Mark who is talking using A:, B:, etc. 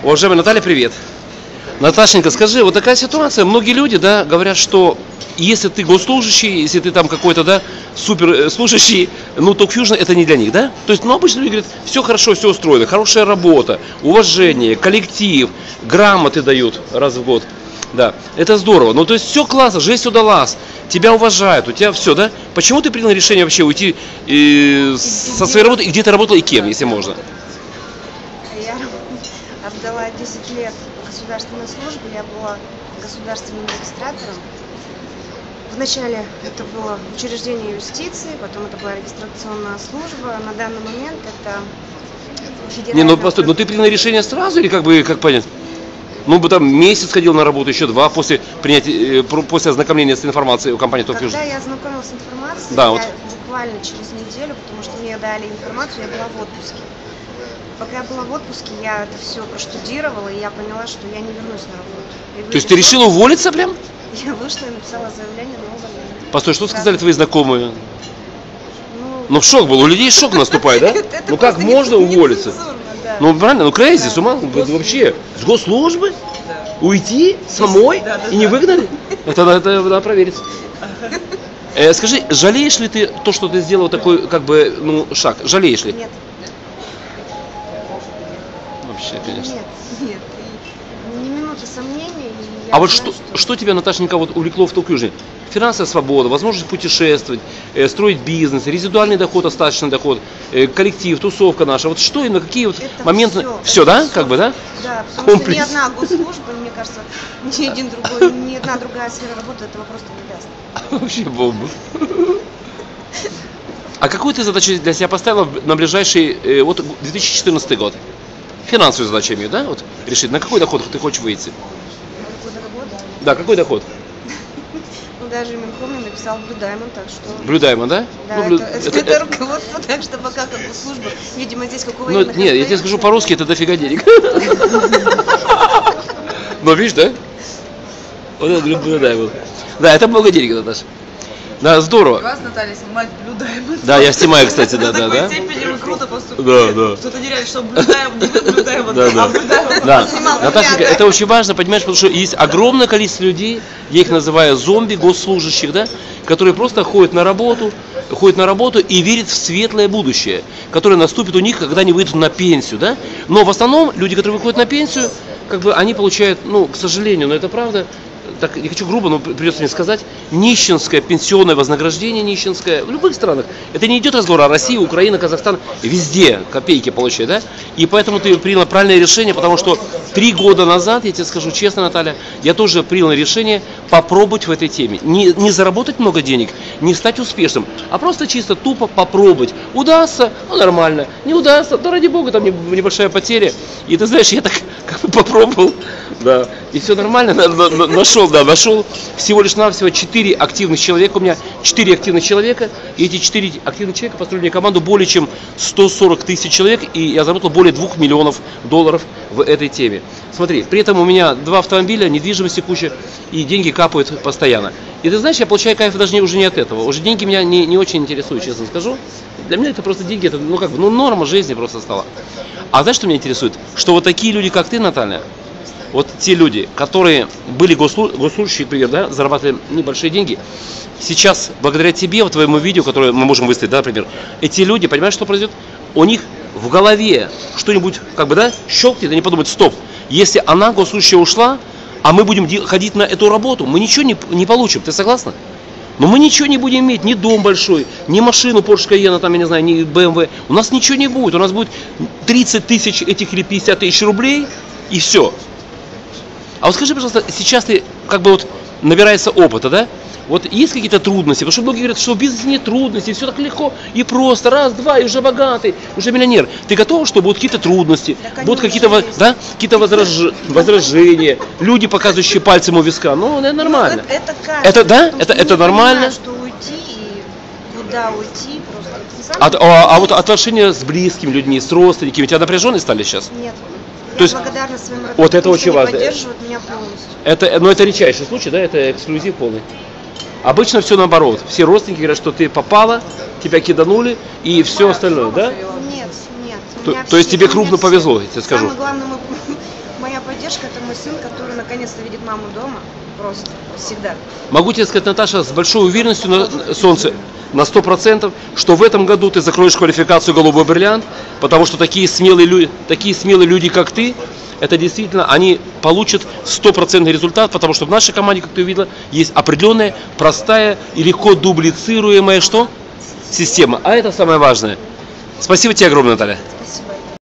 A: Уважаемая Наталья, привет. Наташенька, скажи, вот такая ситуация, многие люди, да, говорят, что если ты госслужащий, если ты там какой-то, да, суперслужащий, ну, Токфьюжн это не для них, да? То есть, ну, обычно люди говорят, все хорошо, все устроено, хорошая работа, уважение, коллектив, грамоты дают раз в год, да, это здорово, ну, то есть, все классно, жизнь удалась, тебя уважают, у тебя все, да? Почему ты принял решение вообще уйти со своей работы, и где ты работала и кем, если можно?
B: Я отдала 10 лет государственной службе, я была государственным регистратором. Вначале это было учреждение юстиции, потом это была регистрационная служба. На данный момент это федеральная...
A: Не, ну постой, ну ты принял решение сразу или как бы, как понять? Ну бы там месяц ходил на работу, еще 2 после принятия, после ознакомления с информацией у компании Токфьюжн.
B: Когда я ознакомилась с информацией,
A: да,
B: я
A: вот.
B: буквально через неделю, потому что мне дали информацию, я была в отпуске. Пока я была в отпуске, я это все проштудировала, и я поняла, что я не вернусь на работу.
A: То есть ты решила уволиться прям?
B: Я вышла и написала заявление на увольнение.
A: Постой, что сказали твои знакомые? Ну, шок был, у людей шок наступает, да? Ну как можно уволиться? Ну правильно, ну крейзи, с ума, вообще, с госслужбы? Уйти самой и не выгнали? Это надо проверить. Скажи, жалеешь ли ты то, что ты сделал такой, как бы, ну, шаг? Жалеешь ли?
B: Нет.
A: Вообще, конечно.
B: Нет. Ни минуты сомнений.
A: А вот что тебя, Наташенька, вот увлекло в Токфьюжн? Финансовая свобода, возможность путешествовать, строить бизнес, резидуальный доход, остаточный доход, коллектив, тусовка наша. Вот что именно, какие вот
B: это
A: моменты? Все, да? Как бы, да?
B: Да, потому что ни одна госслужба, мне кажется, ни одна другая сфера работы этого просто не даст.
A: Вообще бомба. А какую ты задачу для себя поставила на ближайший, вот 2014 год? Финансовую задачу имею, да? Вот решить, на какой доход ты хочешь выйти? Да, какой доход?
B: Ну, даже Минком мне написал Blue Diamond, так что...
A: Blue Diamond, да?
B: Да,
A: ну,
B: это руководство, так что пока как бы служба, видимо, здесь как у
A: ну,
B: военных...
A: нет, я тебе скажу по-русски, это дофига денег. Ну, видишь, да? Вот это Blue Diamond. Да, это много денег, Наташа. Да, здорово.
C: Вас, Наталья, снимать Blue Diamond.
A: Да, я снимаю, кстати, да.
C: В такой степени вы круто поступили.
A: Да.
C: Что-то нереально, что Blue Diamond, не вы Blue Diamond,
A: Да.
C: а Blue Diamond.
A: Да. Наташенька, это очень важно, понимаешь, потому что есть огромное количество людей, я их называю зомби, госслужащих, да, которые просто ходят на работу и верят в светлое будущее, которое наступит у них, когда они выйдут на пенсию, да. Но в основном люди, которые выходят на пенсию, как бы они получают, ну, к сожалению, но это правда, так, не хочу грубо, но придется мне сказать, нищенское пенсионное вознаграждение, нищенское в любых странах. Это не идет разговор о России, Украине, Казахстан, везде копейки получают, да? И поэтому ты приняла правильное решение, потому что 3 года назад, я тебе скажу честно, Наталья, я тоже принял решение попробовать в этой теме. Не заработать много денег, не стать успешным, а просто чисто тупо попробовать. Удастся, ну нормально, не удастся, да ради бога, там небольшая потеря. И ты знаешь, я так как бы попробовал, да, и все нормально, нашел всего лишь навсего 4 активных человека, у меня 4 активных человека, и эти 4 активных человека построили мне команду более чем 140 тысяч человек, и я заработал более 2 миллионов долларов в этой теме. Смотри, при этом у меня 2 автомобиля, недвижимости куча, и деньги капают постоянно. И ты знаешь, я получаю кайф даже уже не от этого, уже деньги меня не очень интересуют, честно скажу. Для меня это просто деньги, это ну как бы, ну норма жизни просто стала. А знаешь, что меня интересует? Что вот такие люди, как ты, Наталья, вот те люди, которые были госслужащие, например, да, зарабатывали небольшие деньги, сейчас, благодаря тебе, вот твоему видео, которое мы можем выставить, да, например, эти люди, понимаешь, что произойдет? У них в голове что-нибудь, как бы, да, щелкнет, и они подумают, стоп, если она, госслужащая, ушла, а мы будем ходить на эту работу, мы ничего не получим, ты согласна? Но мы ничего не будем иметь, ни дом большой, ни машину Porsche Cayenne, там, я не знаю, ни BMW, у нас ничего не будет, у нас будет 30 тысяч этих или 50 тысяч рублей, и все. А вот скажи, пожалуйста, сейчас ты как бы вот набирается опыта, да? Вот есть какие-то трудности? Потому что многие говорят, что в бизнесе нет трудностей, все так легко и просто, раз, два, и уже богатый, уже миллионер. Ты готова, что будут какие-то трудности, будут какие-то, да, какие-то возражения, люди, показывающие пальцем у виска? Ну, это нормально. Это нормально.
B: Что уйти и куда уйти просто.
A: А вот отношения с близкими людьми, с родственниками, у тебя напряженные стали сейчас?
B: Нет.
A: То есть,
B: благодарна своим родителям,
A: вот это очень важно.
B: Поддерживают меня полностью.
A: Но это редчайший случай, да, это эксклюзив полный. Обычно все наоборот. Все родственники говорят, что ты попала, тебя киданули и все остальное, да?
B: Нет.
A: То есть тебе крупно повезло, я тебе скажу.
B: Самое главное, поддержка — это мой сын, который наконец-то видит маму дома. Просто всегда.
A: Могу тебе сказать, Наташа, с большой уверенностью на солнце, на 100%, что в этом году ты закроешь квалификацию «Голубой бриллиант», потому что такие смелые люди, как ты, это действительно, они получат 100% результат, потому что в нашей команде, как ты увидела, есть определенная, простая и легко дублицируемая что? Система. А это самое важное. Спасибо тебе огромное, Наталья.